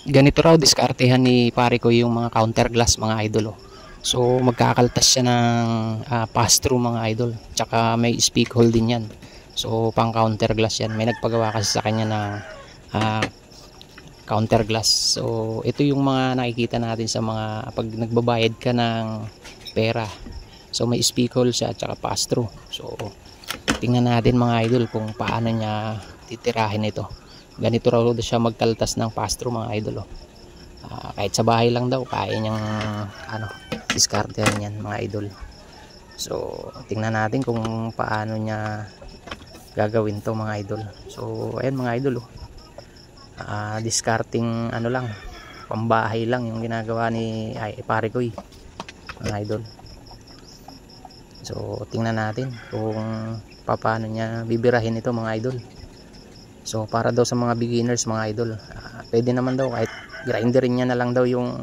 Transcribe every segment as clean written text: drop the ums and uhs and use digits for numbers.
Ganito raw diskartehan ni pare ko yung mga counter glass mga idol. So magkakaltas siya ng pass-through mga idol. Tsaka may speak hole din yan. So pang counter glass yan. May nagpagawa kasi sa kanya ng counter glass. So ito yung mga nakikita natin sa mga pag nagbabayad ka ng pera. So may speak hole siya at tsaka pass-through. So tingnan natin mga idol kung paano niya titirahin ito. Ganito raw siya magkaltas ng pass-through mga idol. Kahit sa bahay lang daw kaya niyang diskartehan yan mga idol. So tingnan natin kung paano niya gagawin to mga idol. So ayan mga idol, discarding lang, pambahay lang yung ginagawa ni pare ko mga idol. So tingnan natin kung paano niya bibirahin ito mga idol. So para daw sa mga beginners mga idol, pwede naman daw kahit grinderin niya na lang daw yung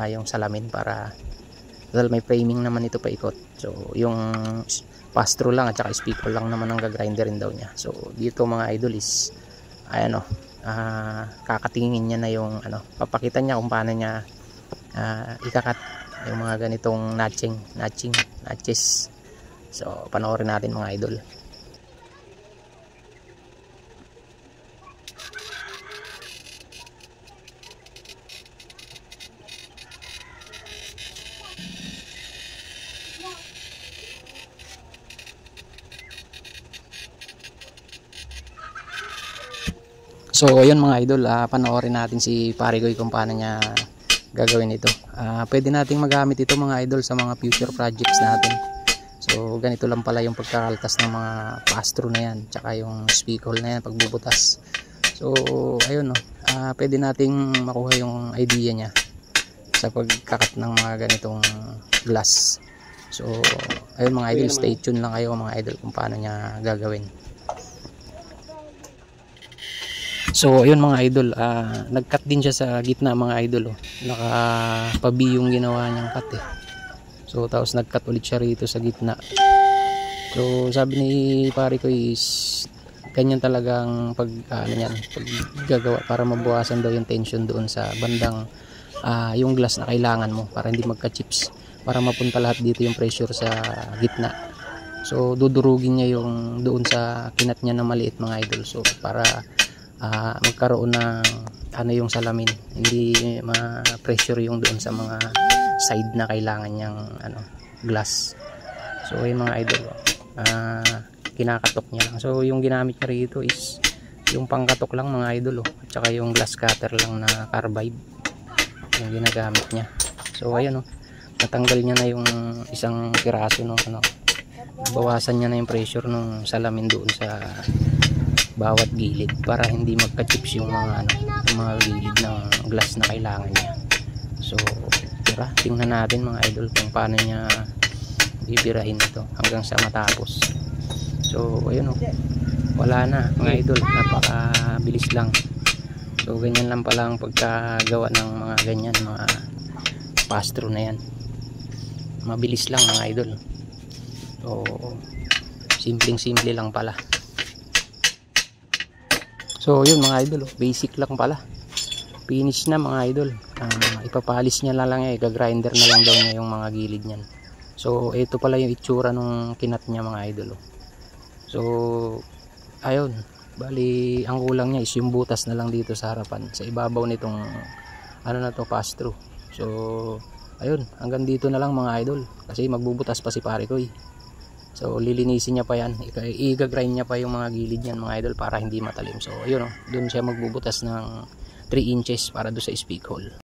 yung salamin, para dahil may framing naman ito paikot. So yung pass through lang at saka speaker lang naman ang gagrinderin daw niya. So dito mga idol is kakatingin niya na yung papakita niya kung paano niya ikakat yung mga ganitong notches. So panoorin natin mga idol. So ayun mga idol, panoorin natin si pare ko kung paano niya gagawin ito. Pwede nating magamit ito mga idol sa mga future projects natin. So ganito lang pala yung pagkakaltas ng mga pass-through na yan, tsaka yung speak hole na yan pagbubutas. So ayun pwede nating makuha yung idea niya sa pagkakat ng mga ganitong glass. So ayun mga idol, stay tuned lang kayo mga idol kung paano niya gagawin. So ayun mga idol, nag-cut din siya sa gitna mga idol. Naka-pabi yung ginawa niyang cut So tapos nag-cut ulit siya rito sa gitna. So sabi ni pare ko is ganyan talagang pag gagawa para mabawasan daw yung tension doon sa bandang yung glass na kailangan mo, para hindi magka-chips, para mapunta lahat dito yung pressure sa gitna. So dudurugin niya yung doon sa kinat niya na maliit mga idol. So para magkaroon ng yung salamin, hindi ma-pressure yung doon sa mga side na kailangan niyang glass. So ayun mga idol, kinakatok niya lang. So yung ginamit niya rito is yung pangkatok lang mga idol at saka yung glass cutter lang na carbide yung ginagamit niya. So ayun natanggal niya na yung isang piraso bawasan niya na yung pressure ng salamin doon sa bawat gilid, para hindi magka-chips yung mga gilid ng glass na kailangan niya. So tara, tingnan natin mga idol kung paano niya bibirahin ito hanggang sa matapos. So ayun wala na mga idol, napakabilis lang. So ganyan lang pala ang pagkagawa ng mga ganyan, mga pass-through na yan. Mabilis lang mga idol. So simpleng-simple lang pala. So yun mga idol, basic lang pala. Finish na mga idol. Ipapalis niya lang gagrinder na lang daw niya yung mga gilid niyan. So ito pala yung itsura nung kinat niya mga idol. So ayun, bali ang kulang niya is yung butas na lang dito sa harapan, sa ibabaw nitong pass through. So ayun, hanggang dito na lang mga idol, kasi magbubutas pa si pare ko So lilinisin niya pa yan, i-grind niya pa yung mga gilid niyan mga idol para hindi matalim. So ayun doon siya magbubutas ng 3 inches para do sa speak hole.